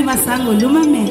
Masango lumame.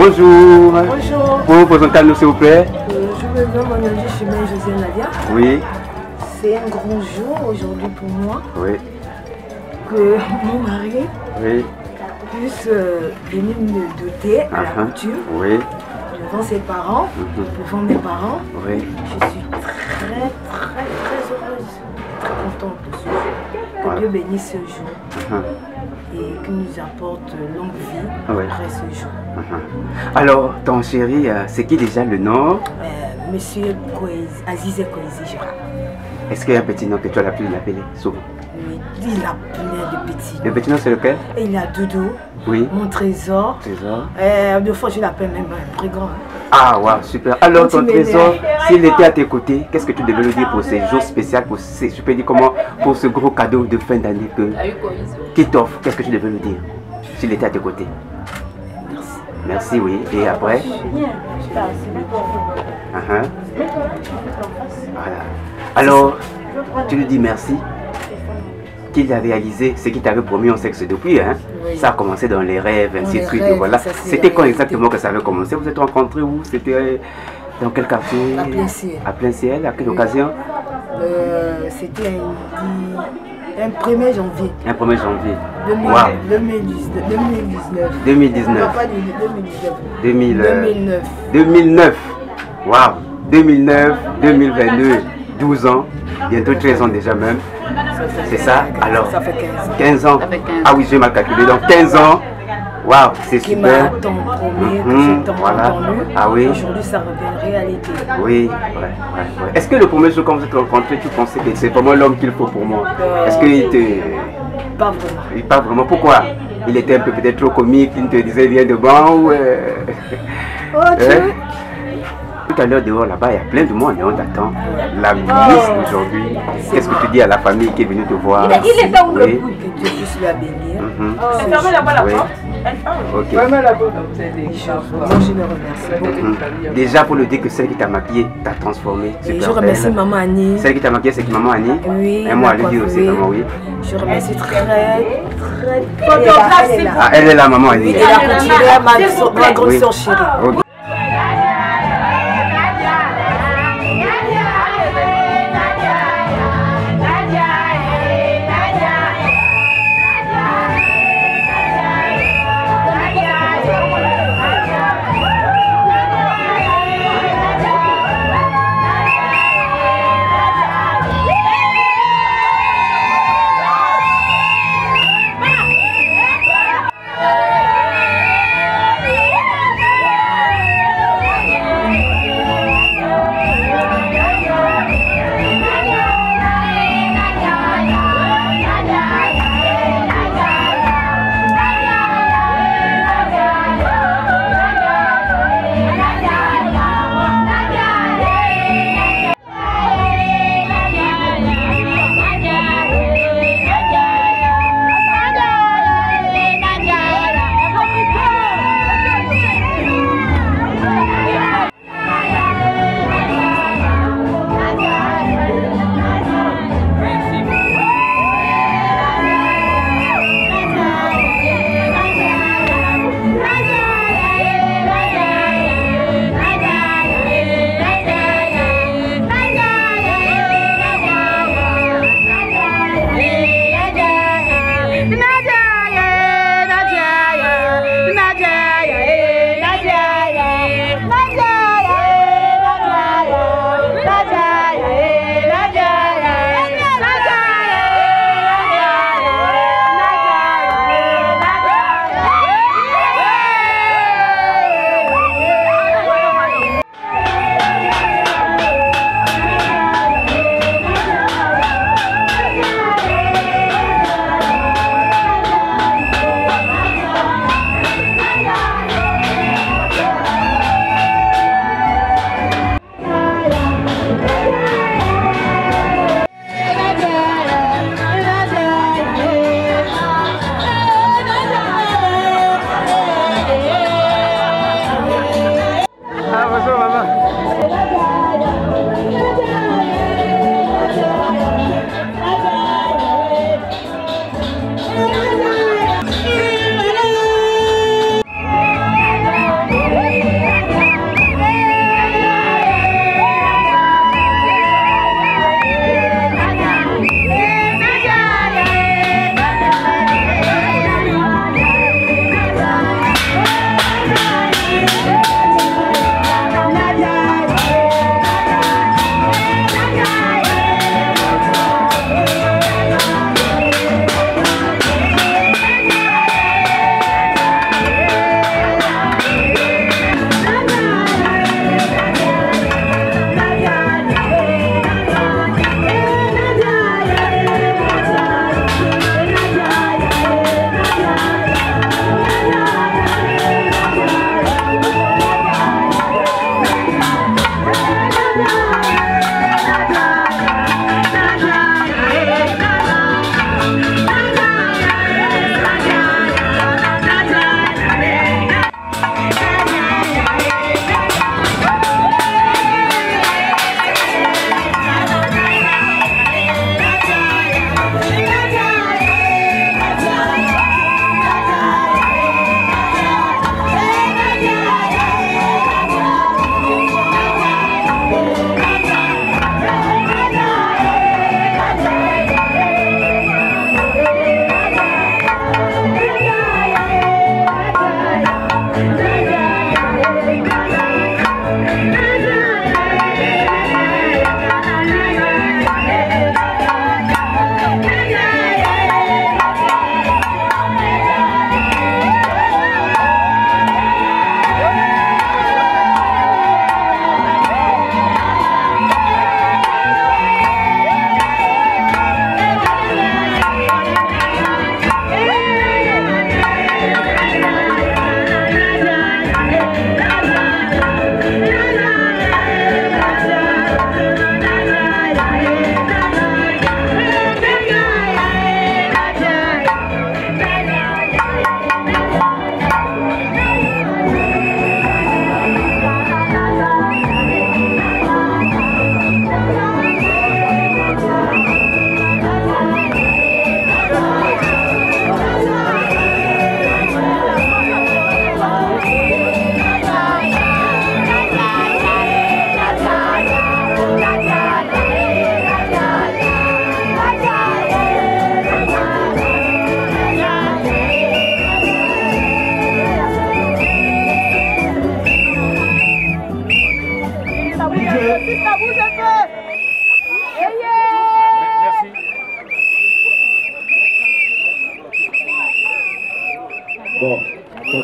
Bonjour. Bonjour. Pour vous présenter à nous, s'il vous plaît. Je me nomme Manuel Chemin Josiane Nadia. Oui. C'est un grand jour aujourd'hui pour moi. Oui. Que mon mari Oui. puisse venir me doter à la couture. Oui. Devant ses parents, devant mes parents. Oui. Je suis très heureuse, très contente de ce jour. Que Dieu bénisse ce jour. Et qu'il nous apporte longue vie après ce jour. Alors, ton chéri, c'est qui déjà le nom? Monsieur Aziz Koizi Gérard. Est-ce qu'il y a un petit nom que tu as l'habitude de l'appeler souvent? Oui, il a plein de petits noms. Le petit nom, c'est lequel? Et il a Doudou, oui. Mon trésor. Trésor. Deux fois, je l'appelle même un très grand. Ah, waouh, super. Alors, ton trésor, s'il était à tes côtés, qu'est-ce que tu devais lui dire pour ces jours spéciaux, pour ces, je peux dire comment, pour ce gros cadeau de fin d'année qu'il t'offre? Qu'est-ce que tu devais lui dire s'il était à tes côtés? Merci. Merci, oui. Et après? Voilà. Alors, tu lui dis merci qu'il a réalisé ce qu'il t'avait promis, on sait que c'est depuis, hein? Oui. Ça a commencé dans les rêves, ainsi de suite, voilà. C'était quand exactement que ça avait commencé? Vous êtes rencontrés où? C'était dans quel quartier? À Plein Ciel. À Plein Ciel, à quelle occasion? C'était un 1er janvier. Un 1er janvier. 2019. 2019. Pas 2019. 2009. Waouh. 2009, 2022, 12 ans, bientôt 13 ans déjà même. C'est ça? Alors, ça fait 15 ans. Ah oui, j'ai mal calculé. Donc 15 ans. Waouh, c'est super. Qui m'a tant promis, que j'ai tant entendu. Ah oui. Aujourd'hui, ça revient réalité. Oui, ouais. Est-ce que le premier jour quand vous êtes rencontrés, tu pensais que c'est vraiment l'homme qu'il faut pour moi? Est-ce qu'il te... Pas vraiment. Pas vraiment. Pourquoi? Il était un peu peut-être trop comique, il ne te disait rien de bon ou... Tout à l'heure dehors là-bas, il y a plein de monde et on t'attend. La ministre d'aujourd'hui, qu'est-ce que tu dis à la famille qui est venue te voir? Il est où le bout? Que Dieu puisse la bénir. Fermez là-bas la porte. Ok. Fermez la porte. Moi, je le remercie. Déjà pour le dire que celle qui t'a maquillée t'a transformée. Je remercie maman Annie. Celle qui t'a maquillée, c'est qui maman Annie? Oui. Et moi, elle dit aussi maman, oui. Je remercie très. Ah, elle est là, maman Annie. Elle a continué à ma grande soeur chérie.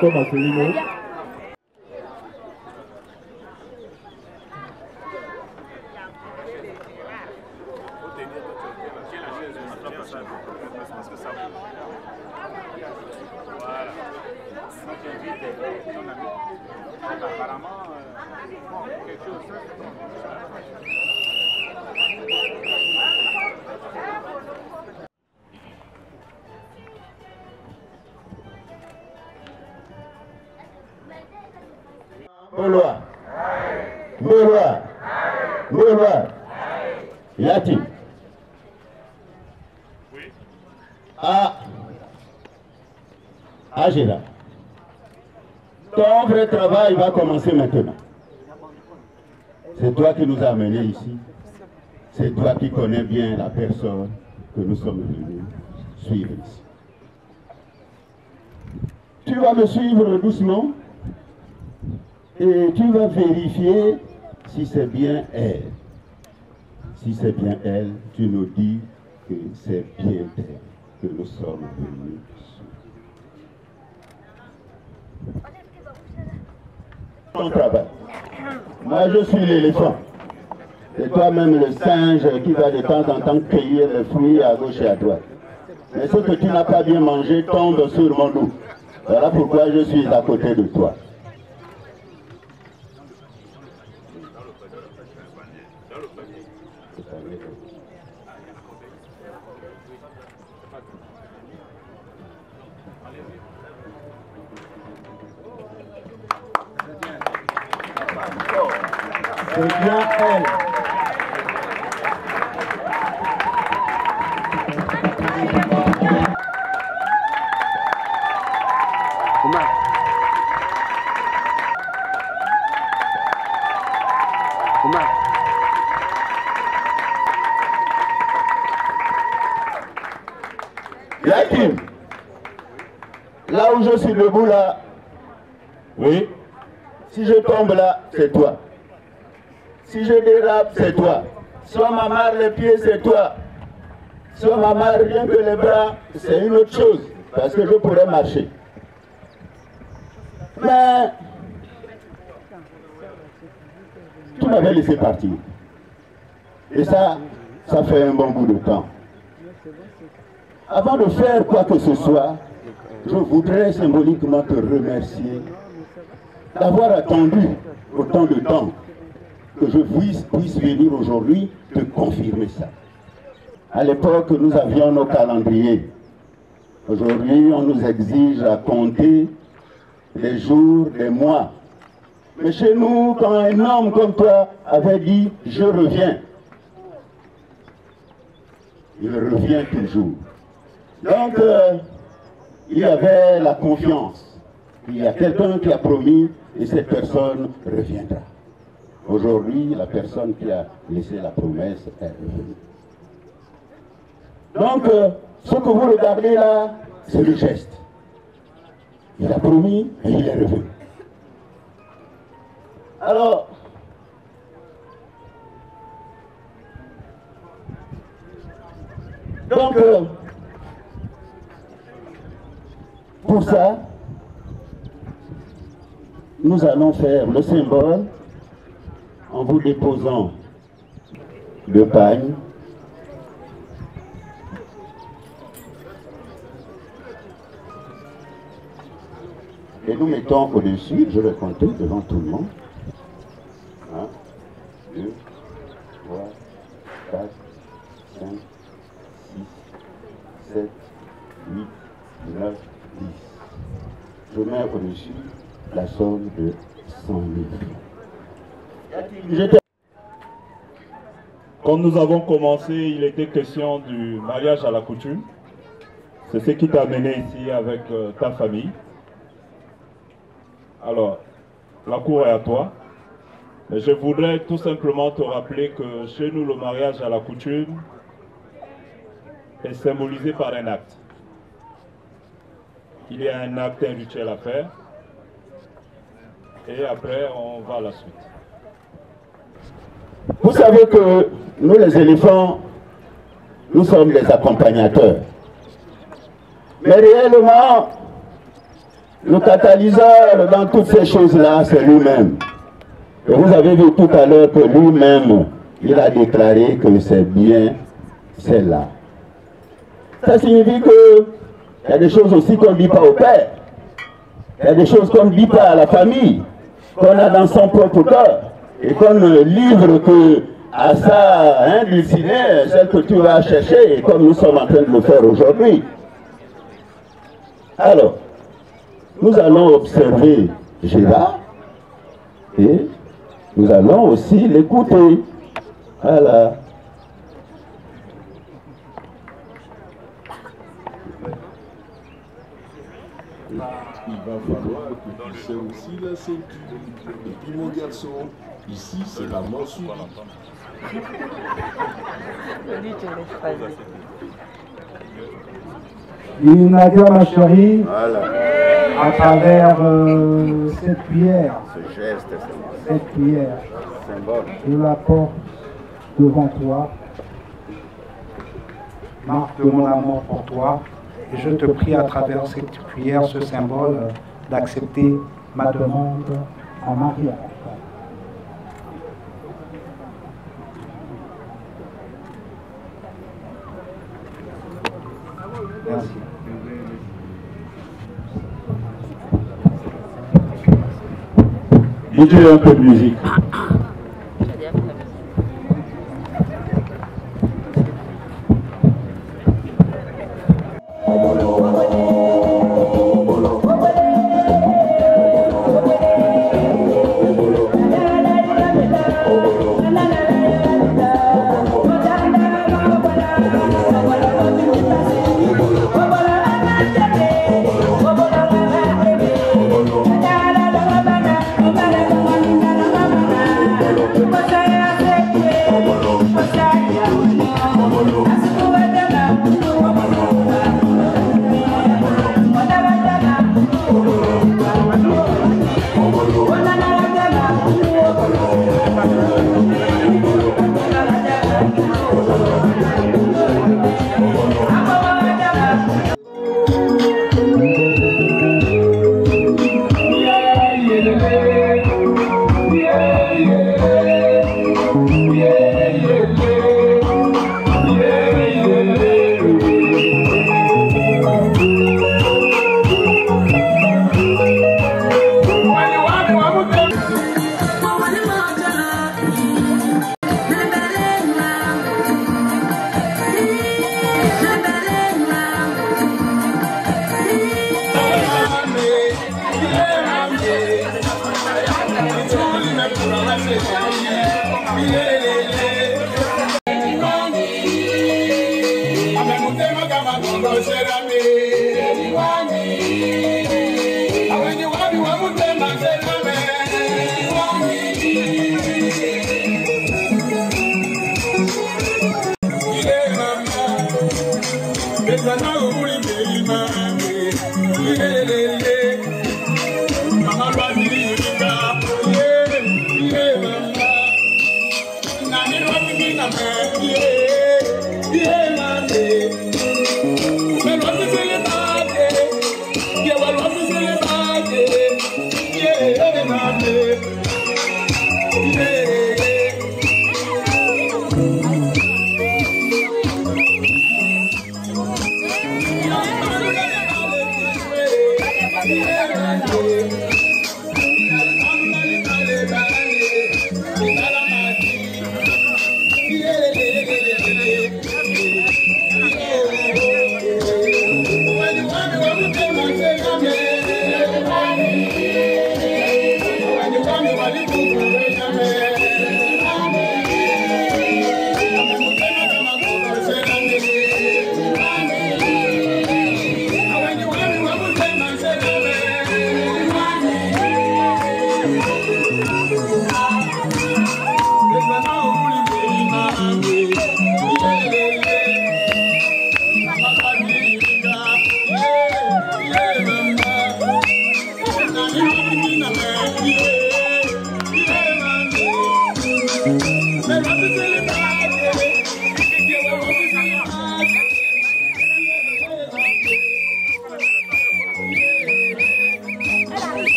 Tonton Marcelino. Gaulois. Gaulois. Gaulois. Yati. Agéra. Ton vrai travail va commencer maintenant. C'est toi qui nous as amenés ici. C'est toi qui connais bien la personne que nous sommes venus suivre ici. Tu vas me suivre doucement et tu vas vérifier si c'est bien elle. Si c'est bien elle, tu nous dis que c'est bien elle que nous sommes venus suivre. Ton travail. Moi, je suis l'éléphant. C'est toi-même le singe qui va de temps en temps cueillir les fruits à gauche et à droite. Mais ce que tu n'as pas bien mangé tombe sur mon dos. Voilà pourquoi je suis à côté de toi. C'est bien elle. Oumar. Oumar. Yakim, là où je suis debout là, oui, si je tombe là, c'est toi. Si je dérape, c'est toi. Si on m'amarre les pieds, c'est toi. Si on m'amarre rien que les bras, c'est une autre chose, parce que je pourrais marcher. Mais tu m'avais laissé partir. Et ça fait un bon bout de temps. Avant de faire quoi que ce soit, je voudrais symboliquement te remercier d'avoir attendu autant de temps que je puisse venir aujourd'hui te confirmer ça. À l'époque, nous avions nos calendriers. Aujourd'hui, on nous exige à compter des jours, des mois. Mais chez nous, quand un homme comme toi avait dit « je reviens », il revient toujours. Donc, il y avait la confiance. Il y a quelqu'un qui a promis et cette personne reviendra. Aujourd'hui, la personne qui a laissé la promesse est revenue. Donc, ce que vous regardez là, c'est le geste. Il a promis et il est revenu. Alors, donc, pour ça, nous allons faire le symbole en vous déposant le pagne. Et nous mettons au-dessus, je vais compter devant tout le monde. 1, 2, 3, 4, 5, 6, 7, 8, 9, 10. Je mets au-dessus la somme de 100 000 francs. Quand nous avons commencé, il était question du mariage à la coutume. C'est ce qui t'a amené ici avec ta famille. Alors, la cour est à toi. Mais je voudrais tout simplement te rappeler que chez nous, le mariage à la coutume est symbolisé par un acte. Il y a un acte, un rituel à faire. Et après, on va à la suite. Vous savez que nous, les éléphants, nous sommes des accompagnateurs. Mais réellement, Le catalyseur dans toutes ces choses-là, c'est lui-même. Et vous avez vu tout à l'heure que lui-même, il a déclaré que c'est bien celle-là. Ça signifie qu'il y a des choses aussi qu'on ne dit pas au père. Il y a des choses qu'on ne dit pas à la famille, qu'on a dans son propre cœur, et qu'on ne livre que à ça, dulcinée, celle que tu vas chercher, comme nous sommes en train de le faire aujourd'hui. Alors, nous allons observer Gérard et nous allons aussi l'écouter. Voilà. Il va falloir que tu sais aussi la ceinture. Et puis mon garçon, ici c'est la mort subite. Nadia, ma chérie, voilà. À travers cette prière, ce geste, cette prière, je la porte devant toi, marque de mon amour pour toi, et je te prie à travers cette prière, ce symbole, d'accepter ma demande en mariage. Merci. Dites-lui un peu de musique.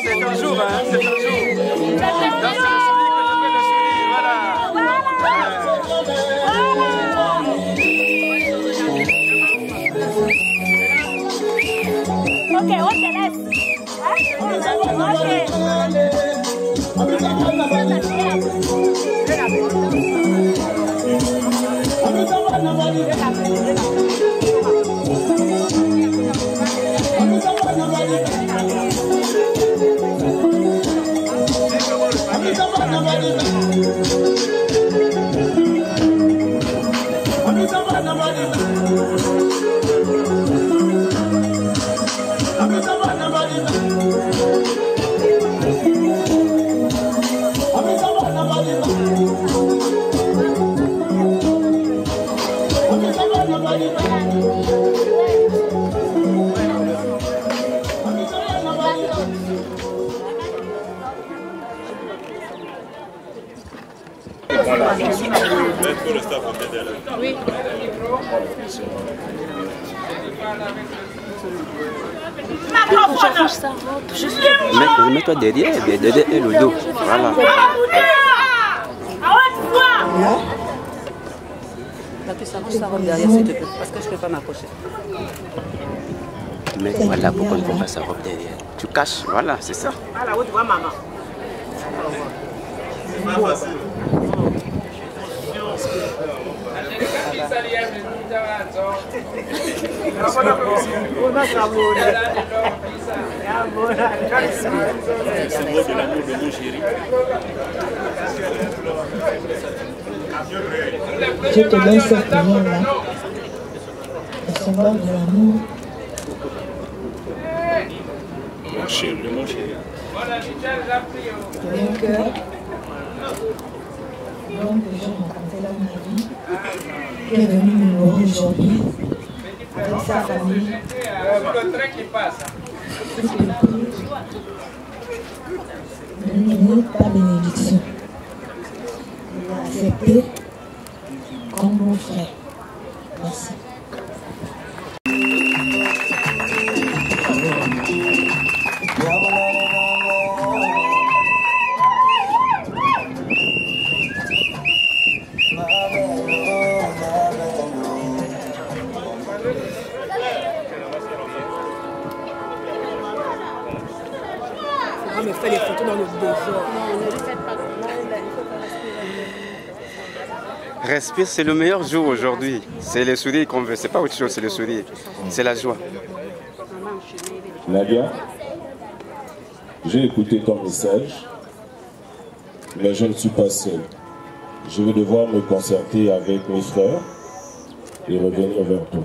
C'est un jour, hein, c'est un jour. Dans ce sourire que je fais le sourire, voilà. Ok, on te laisse. Oui. Mets-toi derrière, derrière le dos. Voilà. Ça robe derrière s'il te plaît, parce que je ne peux pas m'approcher. Mais voilà pourquoi on ne peut pas sa robe derrière. Tu caches, voilà, c'est ça. Ah là-haut, tu vois maman. C'est pas facile. Je te donne cette prière-là, le symbole de l'amour. Mon chéri, mon chéri. Mon cœur, l'homme que j'ai rencontré dans ma vie, qui est venu me nourrir aujourd'hui, avec sa famille. Donnez-moi ta bénédiction. Il a accepté comme mon frère. Merci. On me fait les photos dans le désordre. Respire, c'est le meilleur jour aujourd'hui. C'est le sourire qu'on veut, c'est pas autre chose, c'est le sourire. C'est la joie. Nadia, j'ai écouté ton message, mais je ne suis pas seul. Je vais devoir me concerter avec mes frères et revenir vers toi.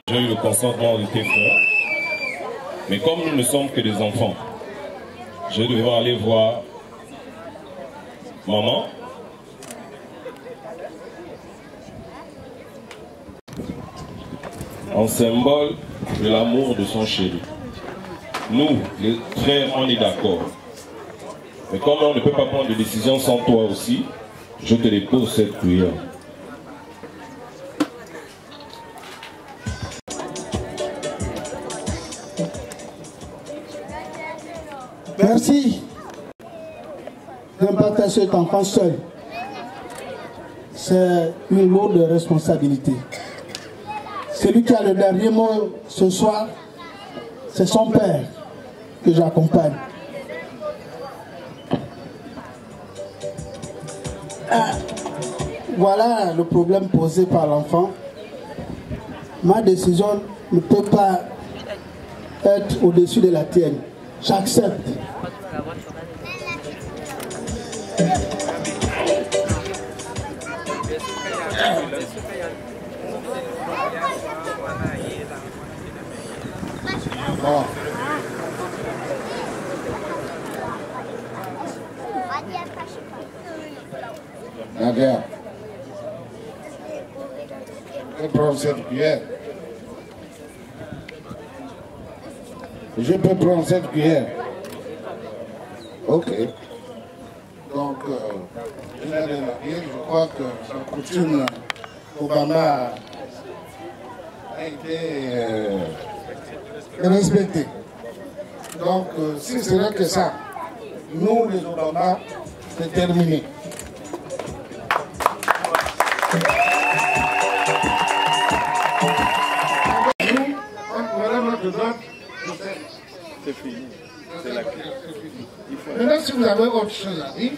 J'ai eu le consentement de tes frères, mais comme nous ne sommes que des enfants, je vais devoir aller voir maman. En symbole de l'amour de son chéri. Nous, les frères, on est d'accord. Mais comme on ne peut pas prendre de décision sans toi aussi, je te dépose cette prière. Merci de me partager cet enfant seul. C'est une lourde responsabilité. celui qui a le dernier mot ce soir, c'est son père que j'accompagne. Voilà le problème posé par l'enfant. Ma décision ne peut pas être au-dessus de la tienne. J'accepte. Bon. Nadia, je peux prendre cette cuillère. Je peux prendre cette cuillère. Ok. Donc, je vais aller la dire, je crois que sa coutume Obama a été respectée. Donc, si ce n'est que ça, nous les Obama, c'est terminé. Voilà notre droite. C'est fini. C'est la clé. Maintenant, si vous avez autre chose à dire,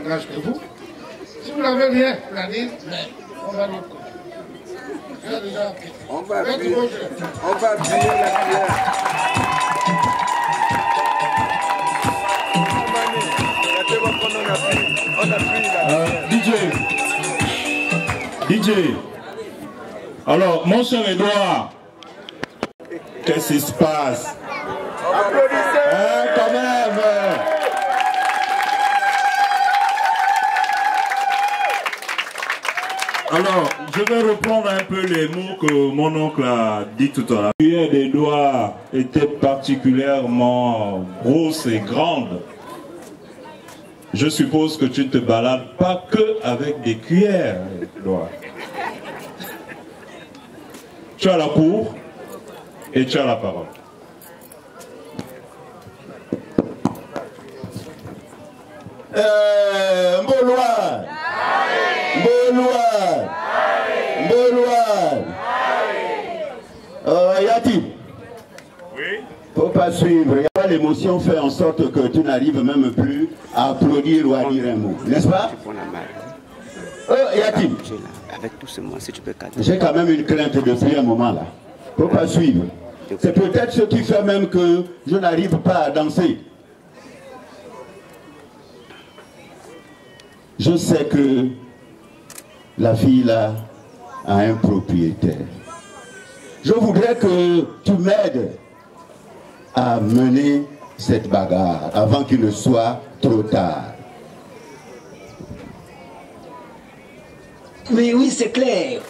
engage que vous. Si vous n'avez rien à dire, on va nous couper. On va appuyer la cuillère. DJ, alors mon cher Edouard, qu'est-ce qui se passe? Applaudissez quand même. Alors, je vais reprendre un peu les mots que mon oncle a dit tout à l'heure. La cuillère d'Edouard était particulièrement grosse et grande. Je suppose que tu ne te balades pas que avec des cuillères, Edouard. Tu as la cour et tu as la parole. Mboloa, Yati, oui. Faut pas suivre. L'émotion fait en sorte que tu n'arrives même plus à applaudir ou à dire un mot, n'est-ce pas? Yati, avec tout ce monde, si tu peux cadrer. J'ai quand même une crainte depuis un moment là. Faut pas suivre. C'est peut-être ce qui fait même que je n'arrive pas à danser. Je sais que la fille là a un propriétaire. Je voudrais que tu m'aides à mener cette bagarre avant qu'il ne soit trop tard. Mais oui, c'est clair.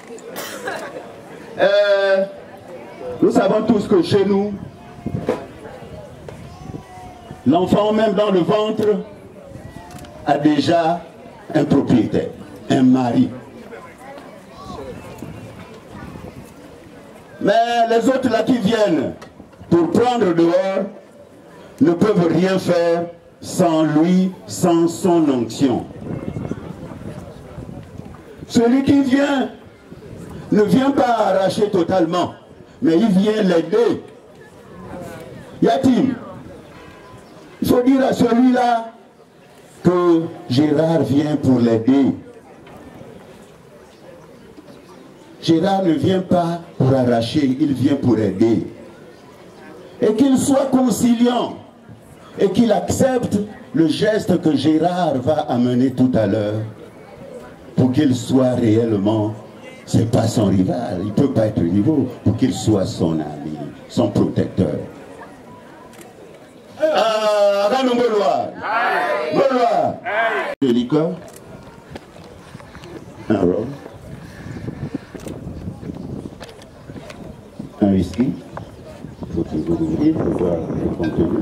Nous savons tous que chez nous, l'enfant même dans le ventre a déjà un propriétaire, un mari. Mais les autres là qui viennent pour prendre dehors ne peuvent rien faire sans lui, sans son onction. Celui qui vient ne vient pas arracher totalement, mais il vient l'aider. Yatim, il faut dire à celui-là que Gérard vient pour l'aider. Gérard ne vient pas pour arracher, il vient pour aider. Et qu'il soit conciliant et qu'il accepte le geste que Gérard va amener tout à l'heure pour qu'il soit réellement, c'est pas son rival, il ne peut pas être rivaux, pour qu'il soit son ami, son protecteur. Le liqueur, un rhum, un whisky, il faut toujours ouvrir pour voir le contenu.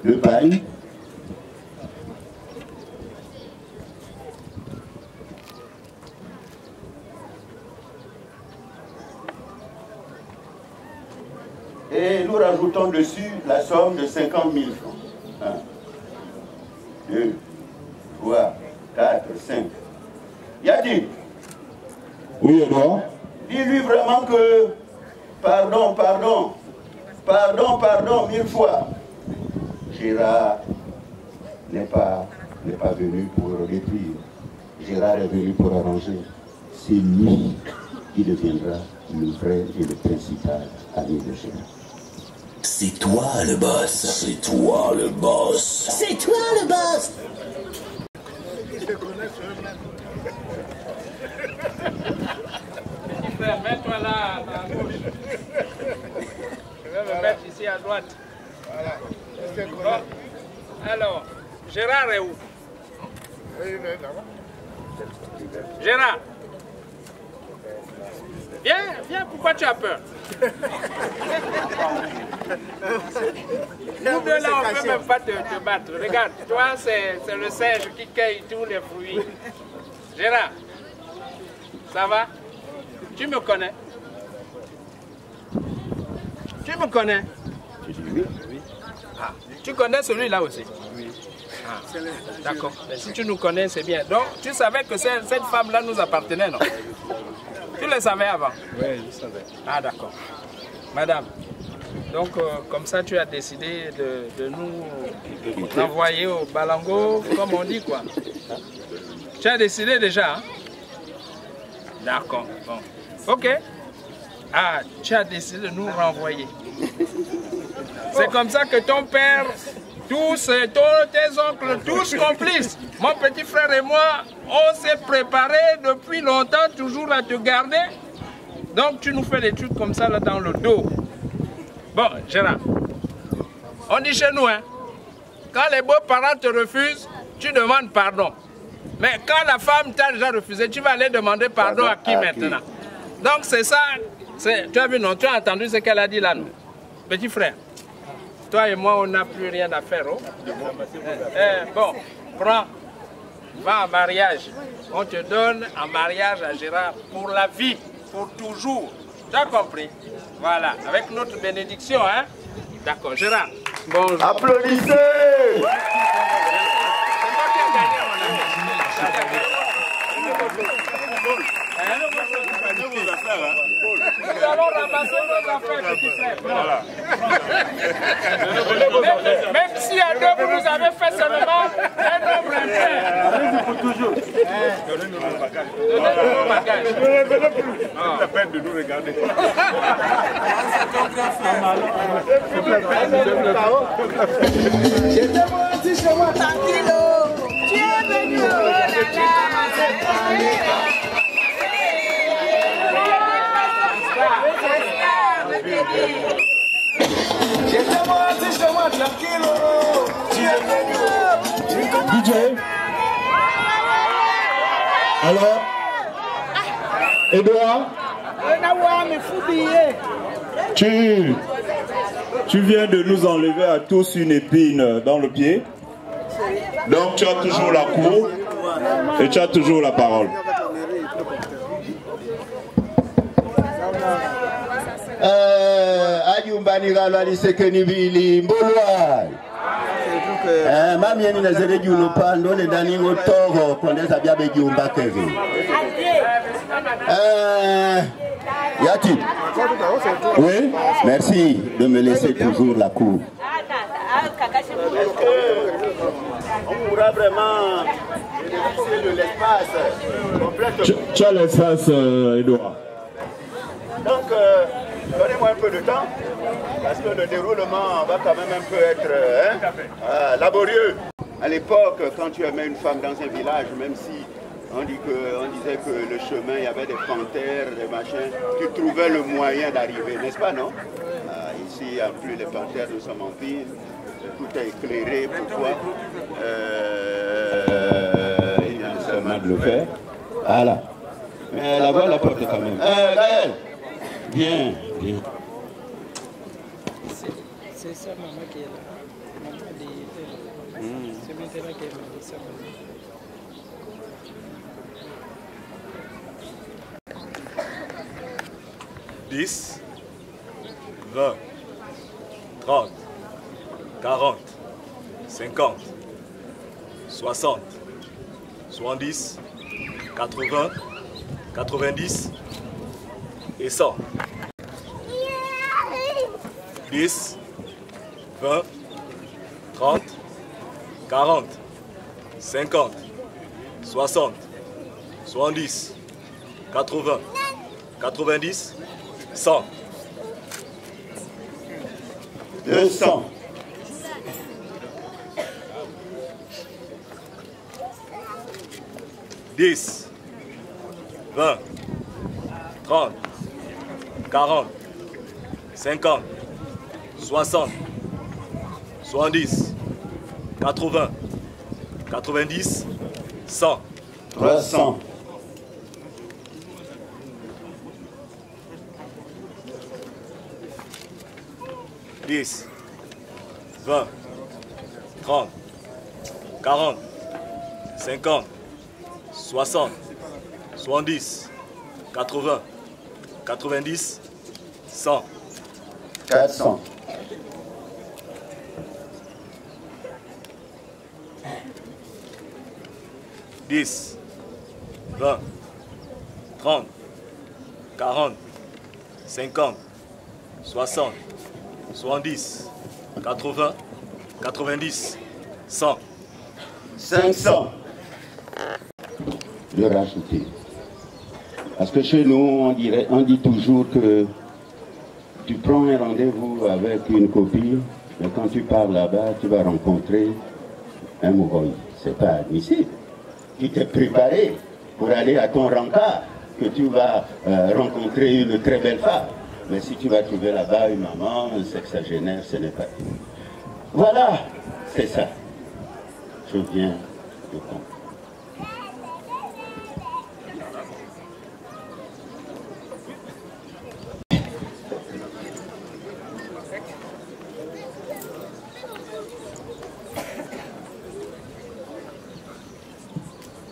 Le pain, et nous rajoutons dessus la somme de 50 000 francs. 1, 2, 3, 4, 5. Yadi. Oui, Edouard. Dis-lui vraiment que pardon, 1000 fois. Gérard n'est pas venu pour détruire. Gérard est venu pour arranger. C'est lui qui deviendra le vrai et le principal ami de Gérard. C'est toi le boss. C'est toi le boss. C'est toi le boss. Mets-toi là à gauche. Je vais me mettre ici à droite. Voilà. Bon. Alors, Gérard est où? Gérard. Viens, pourquoi tu as peur? Nous deux là, on ne peut même pas te battre. Regarde, toi, c'est le singe qui cueille tous les fruits. Gérard, ça va? Tu me connais? Tu me connais? Oui. Ah, tu connais celui-là aussi? Oui. Ah, d'accord. Mais si tu nous connais, c'est bien. Donc, tu savais que cette femme-là nous appartenait, non? Tu le savais avant? Oui, je savais. Ah, d'accord. Madame, donc, comme ça, tu as décidé de nous envoyer au Balango, comme on dit, quoi. Tu as décidé déjà, hein? D'accord, bon. Ok. Ah, tu as décidé de nous renvoyer. C'est comme ça que ton père, tous tes oncles, tous complices, mon petit frère et moi, on s'est préparés depuis longtemps toujours à te garder. Donc tu nous fais des trucs comme ça là dans le dos. Bon, Gérard, on dit chez nous, hein, quand les beaux-parents te refusent, tu demandes pardon. Mais quand la femme t'a déjà refusé, tu vas aller demander pardon à qui maintenant? Donc c'est ça, tu as vu, non, tu as entendu ce qu'elle a dit là, non? Petit frère, toi et moi, on n'a plus rien à faire. Oh? Bon, prends, va en mariage. On te donne en mariage à Gérard pour la vie, pour toujours. Tu as compris? Voilà, avec notre bénédiction, hein? D'accord, Gérard. Bonjour. Applaudissez! Nous allons ramasser nos affaires, petit frère. Voilà. Même si à deux, vous nous avez fait seulement un nombre impair. Allez-y pour toujours. Donnez-nous nos bagages. Donnez-nous nos bagages. Ne plus. La peine de nous regarder. Je te vois aussi chez moi, tranquille. Tu es venu, oh là là. J'étais moi assis chez moi tranquille. Tu es venu. DJ. Alors Edouard, tu viens de nous enlever à tous une épine dans le pied. Donc tu as toujours la cour et tu as toujours la parole. Mamieni na zele juno pando le dani ngotoro kondeza biabe jumba keve. Yati. Oui, merci de me laisser toujours la cour. On pourra vraiment bénéficier de l'espace complètement. Tu as l'espace, Edouard. Donc, donnez-moi un peu de temps, parce que le déroulement va quand même un peu être laborieux. À l'époque, quand tu aimais une femme dans un village, même si on disait que le chemin, il y avait des panthères, des machins, tu trouvais le moyen d'arriver, n'est-ce pas, non? Ici, il n'y a plus les panthères, nous sommes en ville, tout est éclairé pour toi. Il vient seulement de le faire. Voilà. Mais là-bas, la porte quand même. Gaël! Bien, bien. C'est ça, maman qui est là. Maman dit, c'est maintenant qu'elle m'a dit ça. 10, 20, 30, 40, 50, 60, 70, 80, 90 et 100. 10, 20, 30, 40, 50, 60, 70, 80, 90, 100. 200. 10, 20, 30, 40, 50, 60, 70, 80, 90, 100. 300. 10, 20, 30, 40, 50, 60, 70, 80, 90, 100. 400. 10, 20, 30, 40, 50, 60, 70, 80, 90, 100. 500. De rajouter. Parce que chez nous, on dit toujours que tu prends un rendez-vous avec une copine, mais quand tu pars là-bas, tu vas rencontrer un Mogol. C'est pas admissible. Tu t'es préparé pour aller à ton rencard, que tu vas rencontrer une très belle femme. Mais si tu vas trouver là-bas une maman, un sexagénaire, ce n'est pas tout. Voilà, c'est ça. Je viens de comprendre.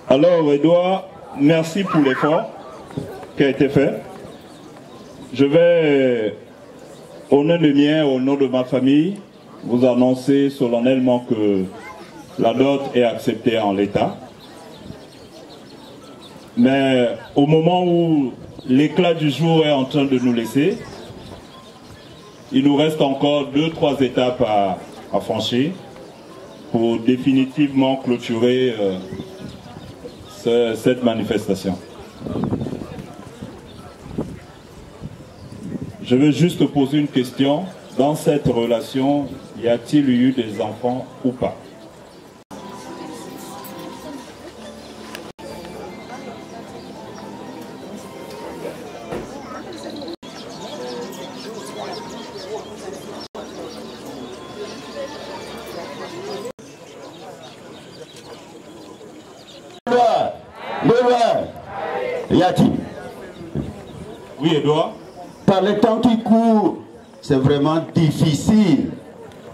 Alors, Edouard, merci pour l'effort qui a été fait. Je vais, au nom de mien, au nom de ma famille, vous annoncer solennellement que la dot est acceptée en l'état. Mais au moment où l'éclat du jour est en train de nous laisser, il nous reste encore 2-3 étapes à franchir pour définitivement clôturer cette manifestation. Je veux juste poser une question. Dans cette relation, y a-t-il eu des enfants ou pas? Y a-t-il? Oui, Edouard. Par le temps qui court, c'est vraiment difficile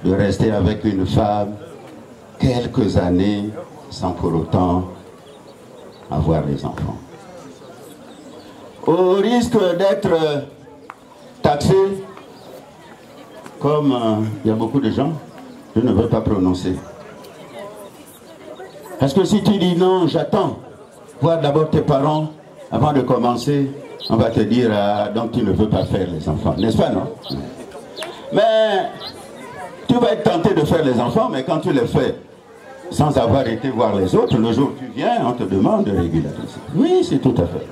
de rester avec une femme quelques années sans pour autant avoir des enfants. Au risque d'être taxé, comme il y a beaucoup de gens, je ne veux pas prononcer. Parce que si tu dis non, j'attends, voir d'abord tes parents, avant de commencer, on va te dire, ah, donc tu ne veux pas faire les enfants, n'est-ce pas, non? Mais tu vas être tenté de faire les enfants, mais quand tu les fais sans avoir été voir les autres, le jour où tu viens, on te demande de régulariser. Oui, c'est tout à fait.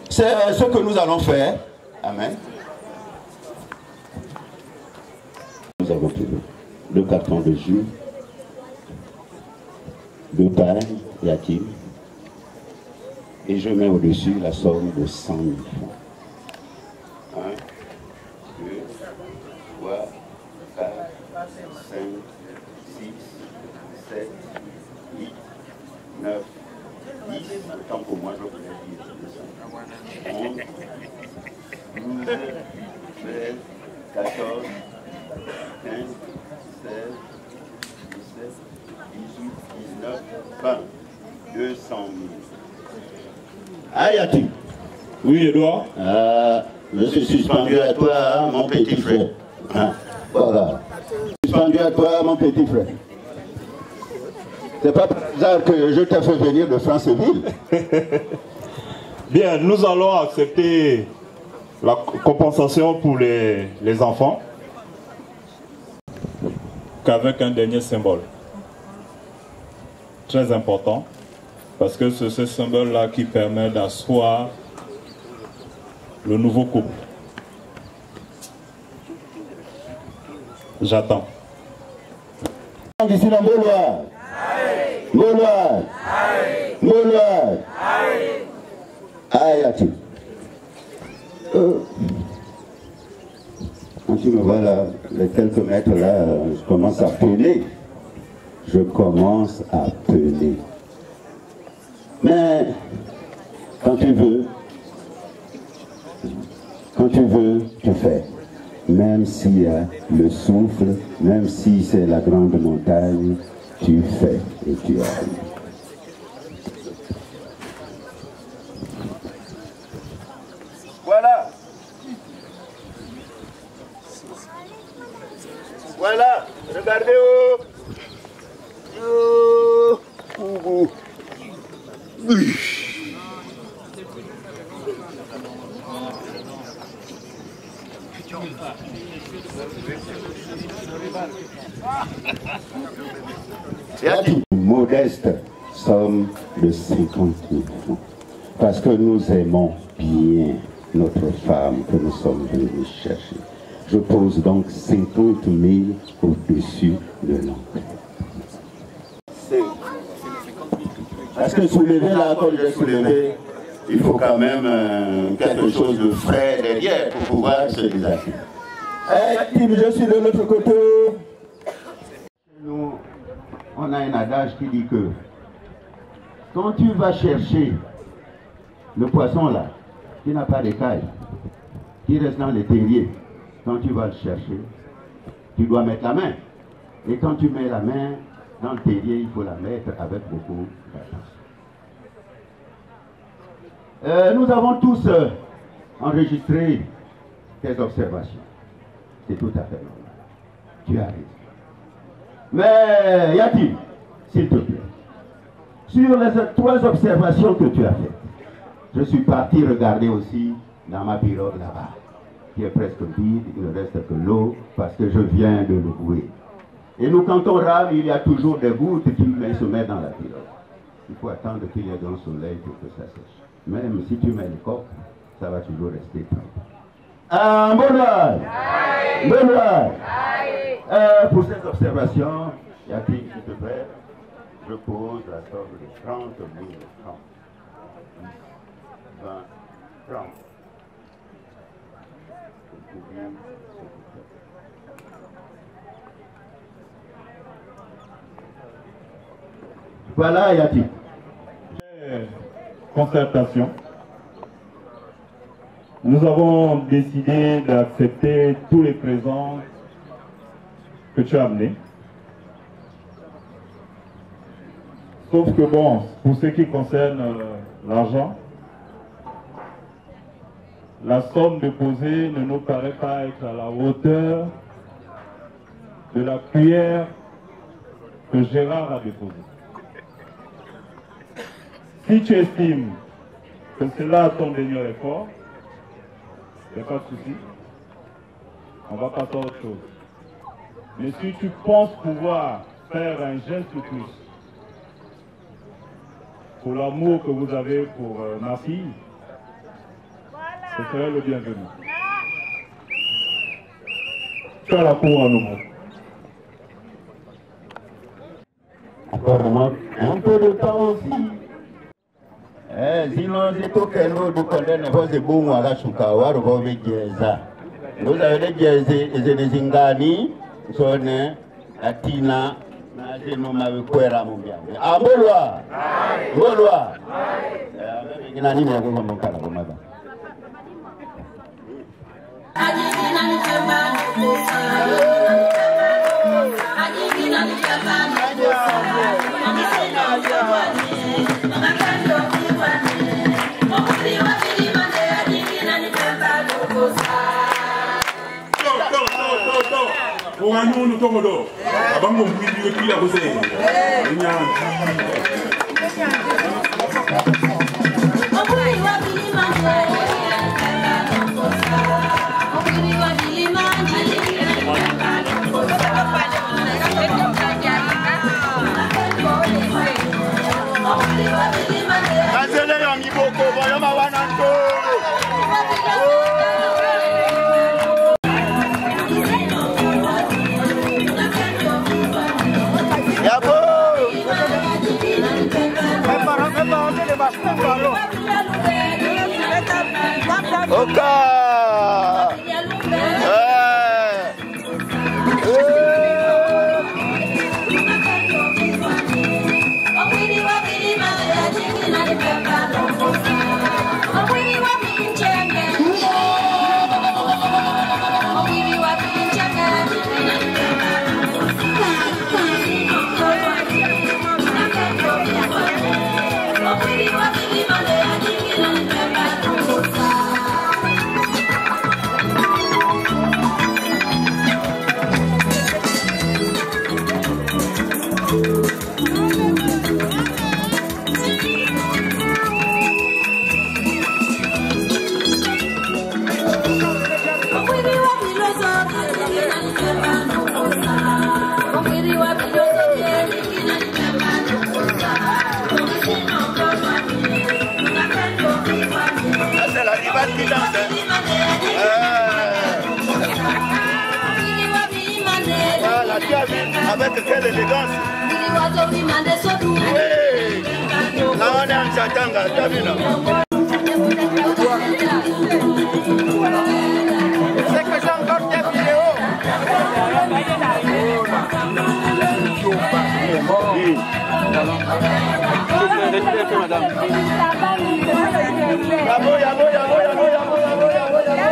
C'est ce que nous allons faire. Amen. Nous avons pris 2 cartons de jus, 2 pains, y a-t-il? Et je mets au-dessus la somme de 100 000 francs. 1, 2, 3, 4, 5, 6, 7, 8, 9, 10. Autant pour moi, je voulais dire 11, 12, 13, 14, 15, 16, 17, 18, 19, 20. 200 000. Ah, y-a-t-il? Oui, Edouard. Je suis suspendu à toi, hein, mon petit frère. Hein? Voilà. Suspendu à toi, mon petit frère. C'est pas par hasard que je t'ai fait venir de Franceville. Bien, nous allons accepter la compensation pour les enfants qu'avec un dernier symbole. Très important, parce que c'est ce symbole-là qui permet d'asseoir le nouveau couple. J'attends. Ici dans Gaulois. Gaulois. Gaulois. Aïe, Yati. Quand tu me vois là, les quelques mètres là, je commence à peiner. Je commence à peiner. Mais quand tu veux, tu fais. Même s'il y a le souffle, même si c'est la grande montagne, tu fais et tu arrives. Voilà. Voilà. Regardez où. Modeste somme de 50 000 francs. Parce que nous aimons bien notre femme que nous sommes venus chercher. Je pose donc 50 000 au-dessus de l'entrée. Parce que soulever là, comme j'ai soulevé, il faut quand même quelque chose de frais derrière pour pouvoir se déshabiller. Je suis de l'autre côté. Nous, on a un adage qui dit que quand tu vas chercher le poisson là, qui n'a pas d'écailles, qui reste dans les terriers, quand tu vas le chercher, tu dois mettre la main. Et quand tu mets la main dans le terrier, il faut la mettre avec beaucoup d'attention. Nous avons tous enregistré tes observations. C'est tout à fait normal. Tu as raison. Mais Yati, s'il te plaît, sur les 3 observations que tu as faites, je suis parti regarder aussi dans ma pirogue là-bas, qui est presque vide, il ne reste que l'eau, parce que je viens de le bouer. Et nous, quand on rame, il y a toujours des gouttes qui se mettent dans la pirogue. Il faut attendre qu'il y ait dans le soleil pour que ça sèche. Même si tu mets le coq, ça va toujours rester trempé. Benoît! Benoît! Pour cette observation, Yati, s'il te plaît, je pose la somme de 30 000 francs. 20, 30. Voilà, Yati. Concertation. Nous avons décidé d'accepter tous les présents que tu as amenés. Sauf que bon, pour ce qui concerne l'argent, la somme déposée ne nous paraît pas être à la hauteur de la cuillère que Gérard a déposée. Si tu estimes que c'est là ton dernier effort, il n'y a pas de souci, on va passer à autre chose. Mais si tu penses pouvoir faire un geste de plus pour l'amour que vous avez pour ma fille, ce serait le bienvenu. Tu as la cour à nouveau. Encore un peu de temps aussi. Sinon, c'est tout que nous connaissons des bons à la Choukawa, nous avez des Zingani, Sonne, Atina, nous m'avons quoi mon bien. Ah, Moloa! Moloa! Il n'a ni mon calabomada. Pour Manu no tomodo. Abango mwindi kila kose. Nya. Kazele yangi boko boyo mawananto. Yabo. Oka. C'est la divane qui danse. Voilà, tu as vu avec quelle élégance. Hey, là on est en Chatanga, tu as vu non? C'est que j'ai encore des vidéos. Yabo, yabo, yabo, yabo, yabo, yabo, yabo, yabo.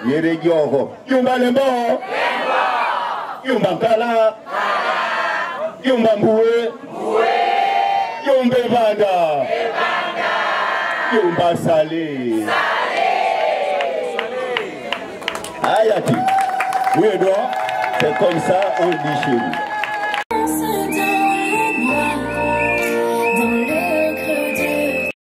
Yeregioko, Yumba Lembo, Yumba Kala, Yumba Mbue, Yumba Banda, Yumba Salé. Ayati, oui, c'est comme ça on dit chez nous.